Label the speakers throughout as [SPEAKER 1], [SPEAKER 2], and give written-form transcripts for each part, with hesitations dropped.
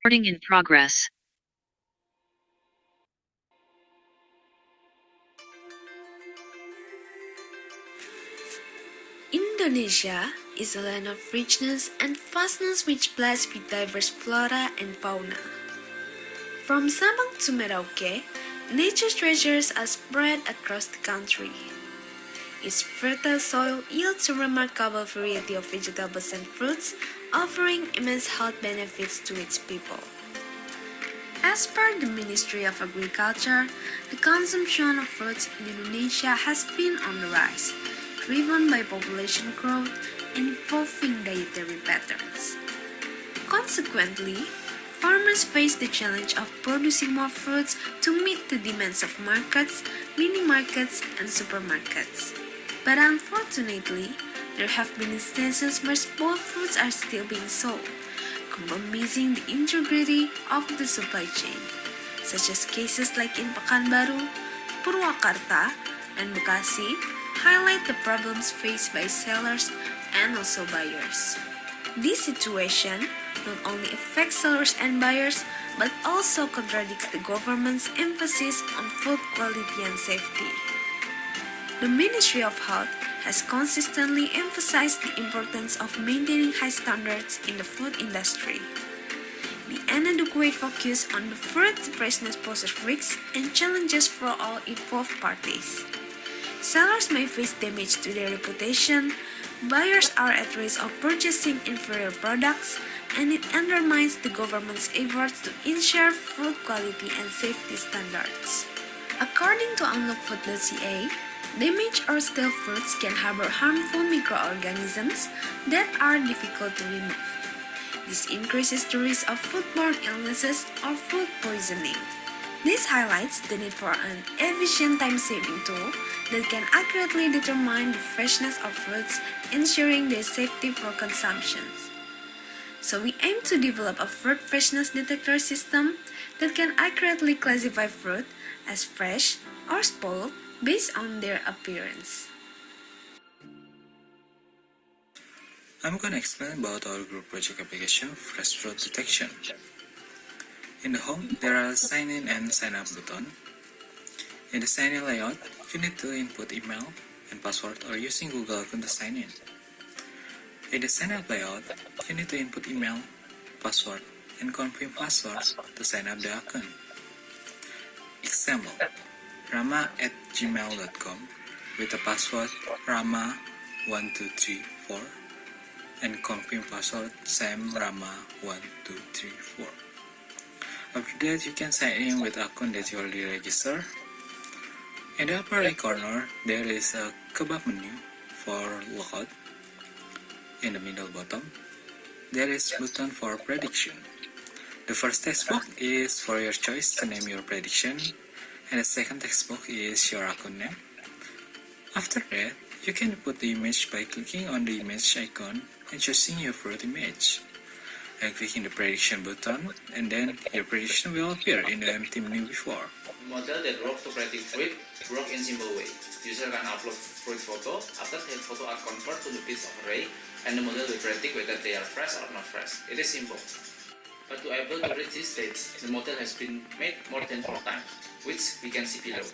[SPEAKER 1] Recording in progress.
[SPEAKER 2] Indonesia is a land of richness and vastness which blessed with diverse flora and fauna. From Sabang to Merauke, nature's treasures are spread across the country. Its fertile soil yields a remarkable variety of vegetables and fruits, offering immense health benefits to its people. As per the Ministry of Agriculture, the consumption of fruits in Indonesia has been on the rise, driven by population growth and evolving dietary patterns. Consequently, farmers face the challenge of producing more fruits to meet the demands of markets, mini-markets, and supermarkets. But unfortunately, there have been instances where small fruits are still being sold, compromising the integrity of the supply chain, such as cases like in Pekanbaru, Purwakarta, and Bekasi, highlight the problems faced by sellers and also buyers. This situation not only affects sellers and buyers, but also contradicts the government's emphasis on food quality and safety. The Ministry of Health has consistently emphasized the importance of maintaining high standards in the food industry. The inadequate focus on the fruit freshness poses risks and challenges for all involved parties. Sellers may face damage to their reputation, buyers are at risk of purchasing inferior products, and it undermines the government's efforts to ensure food quality and safety standards. According to unlockfood.ca, damaged or stale fruits can harbor harmful microorganisms that are difficult to remove. This increases the risk of foodborne illnesses or food poisoning. This highlights the need for an efficient time-saving tool that can accurately determine the freshness of fruits, ensuring their safety for consumption. So we aim to develop a fruit freshness detector system that can accurately classify fruit as fresh or spoiled based on their appearance.
[SPEAKER 3] I'm going to explain about our group project application, Fresh Fruit Detection. In the home, there are sign in and sign up button. In the sign in layout, you need to input email and password or using Google account to sign in. In the sign up layout, you need to input email, password, and confirm password to sign up the account. Example, rama@gmail.com with the password rama1234 and confirm password samrama1234. After that, you can sign in with account that you already registered. In the upper right corner, there is a kebab menu for logout. In the middle bottom, there is button for prediction. The first text box is for your choice to name your prediction, and the second text box is your account name. After that, you can put the image by clicking on the image icon and choosing your fruit image. And clicking the prediction button, and then your prediction will appear in the empty menu before.
[SPEAKER 4] The model that works to predict fruit works in simple way. User can upload fruit photo. After that photo are converted to the bits of array, and the model will predict whether they are fresh or not fresh. It is simple. But to able to reach this stage, the model has been made more than 4 times, which we can see below.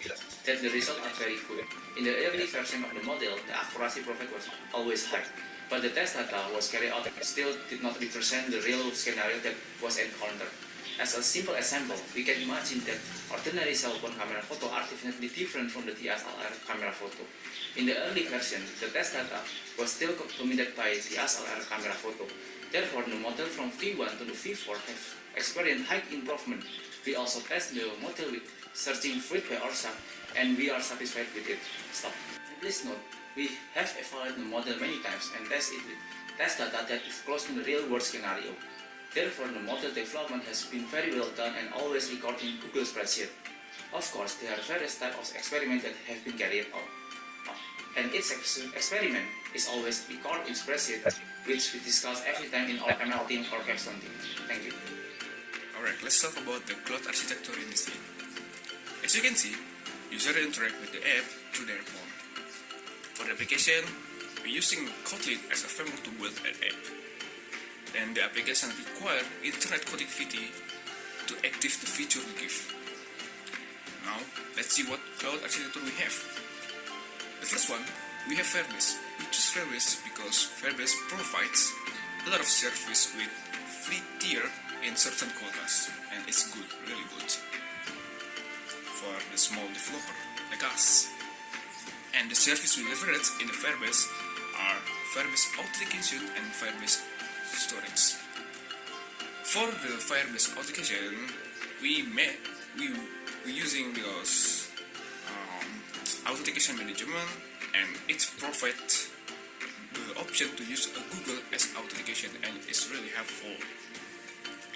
[SPEAKER 4] That the results are very good. In the early version of the model, the accuracy profile was always high. But the test data was carried out still did not represent the real scenario that was encountered. As a simple example, we can imagine that ordinary cell phone camera photo are definitely different from the DSLR camera photo. In the early version, the test data was still dominated by DSLR camera photo. Therefore, the model from V1 to the V4 have experienced high improvement. We also test the model with searching fruit by ourselves, and we are satisfied with it. Stop. Please note, we have evaluated the model many times and tested it with test data that is close to the real world scenario. Therefore, the model development has been very well done and always recorded in Google spreadsheet. Of course, there are various types of experiments that have been carried out. And each experiment is always recorded in spreadsheet, which we discuss every time in our ML team or capstone team. Thank you.
[SPEAKER 5] Alright, let's talk about the cloud architecture in this team. As you can see, users interact with the app through their phone. For the application, we're using Kotlin as a framework to build an app. and the application require internet connectivity to activate the feature we give. Now, let's see what cloud architecture we have. The first one, we have Firebase. We choose Firebase because Firebase provides a lot of service with free tier in certain quotas, and it's good, really good, for the small developer like us. And the service we leverage in the Firebase are Firebase Authentication and Firebase Storage. For the Firebase Authentication, we using those authentication management, and it provides the option to use a Google as authentication, and it's really helpful.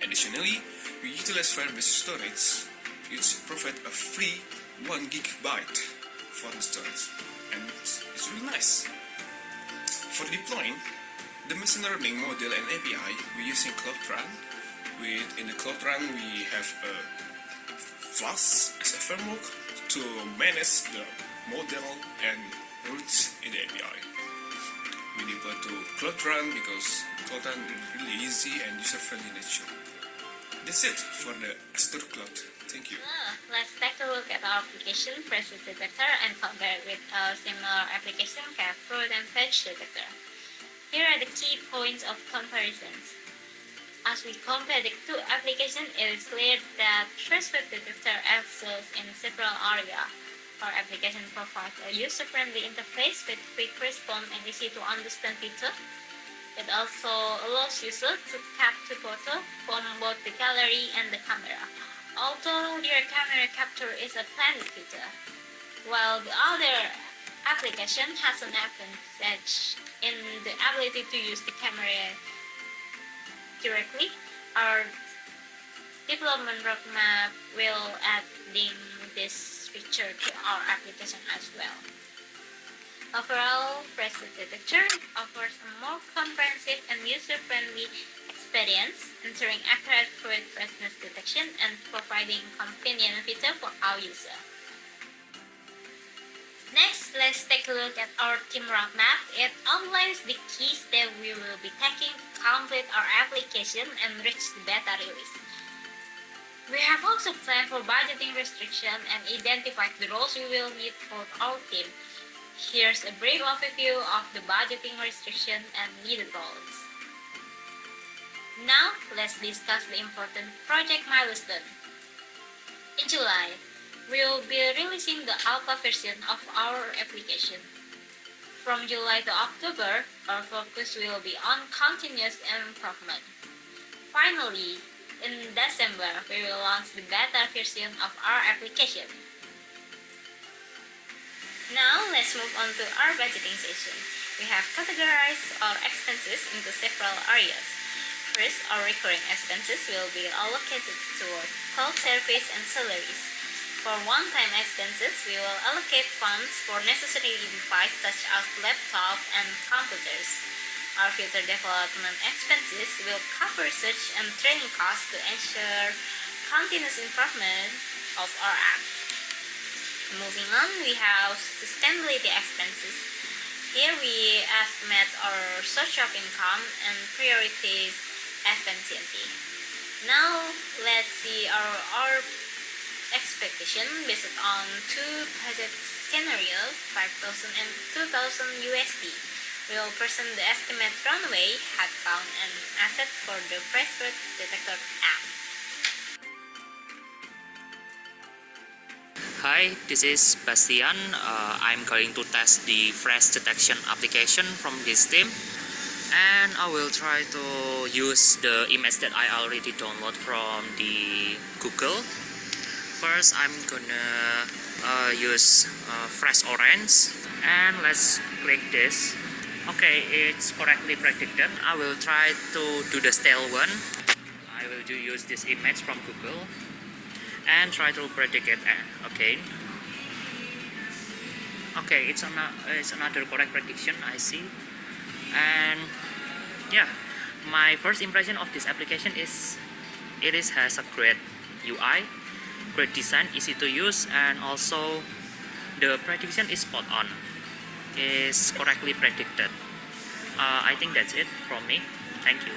[SPEAKER 5] Additionally, we utilize Firebase Storage, which provides a free 1 gigabyte for the storage, and it's really nice. For deploying the machine learning model and API, we're using Cloud Run. In the Cloud Run, we have a Flask as a framework to manage the model and routes in the API. We deploy to Cloud Run because Cloud Run is really easy and user-friendly nature. That's it for the Azure Cloud. Thank you.
[SPEAKER 1] Let's take a look at our application, Presence Detector, and compare it with a similar application, Fruit and Veg Detector. Here are the key points of comparisons. As we compare the two applications, it is clear that Presence Detector excels in several areas. Our application provides a user-friendly interface with quick response and easy-to-understand feature. It also allows users to capture photos from both the gallery and the camera, although rear camera capture is a planned feature. While the other application has an advantage in the ability to use the camera directly, our development roadmap will adding this feature to our application as well. Overall, Presence Detector offers a more comprehensive and user-friendly experience, ensuring accurate fruit freshness detection and providing convenient feature for our user. Next, let's take a look at our team roadmap. It outlines the key steps we will be taking to complete our application and reach the beta release. We have also planned for budgeting restriction and identified the roles we will need for our team. Here's a brief overview of the budgeting restriction and needed roles. Now, let's discuss the important project milestone. In July, we will be releasing the alpha version of our application. From July to October, our focus will be on continuous improvement. Finally, in December, we will launch the beta version of our application. Now, let's move on to our budgeting session. We have categorized our expenses into several areas. First, our recurring expenses will be allocated toward cloud service and salaries. For one-time expenses, we will allocate funds for necessary devices such as laptops and computers. Our future development expenses will cover research and training costs to ensure continuous improvement of our app. Moving on, we have sustainability expenses. Here we estimate our source of income and priorities efficiency. Now, let's see our expectation based on two budget scenarios, 5,000 and 2,000 USD. We will present the estimate runway, headcount, and asset for the Presence Detector app.
[SPEAKER 6] Hi, this is Bastian. I'm going to test the fresh detection application from this team, and I will try to use the image that I already download from the Google. First, I'm gonna use fresh orange, and let's click this. Okay, it's correctly predicted. I will try to do the stale one. I will use this image from Google and try to predict it again. Okay, it's another correct prediction, I see. And yeah, my first impression of this application is has a great UI, great design, easy to use, and also the prediction is spot on, is correctly predicted. I think that's it from me. Thank you.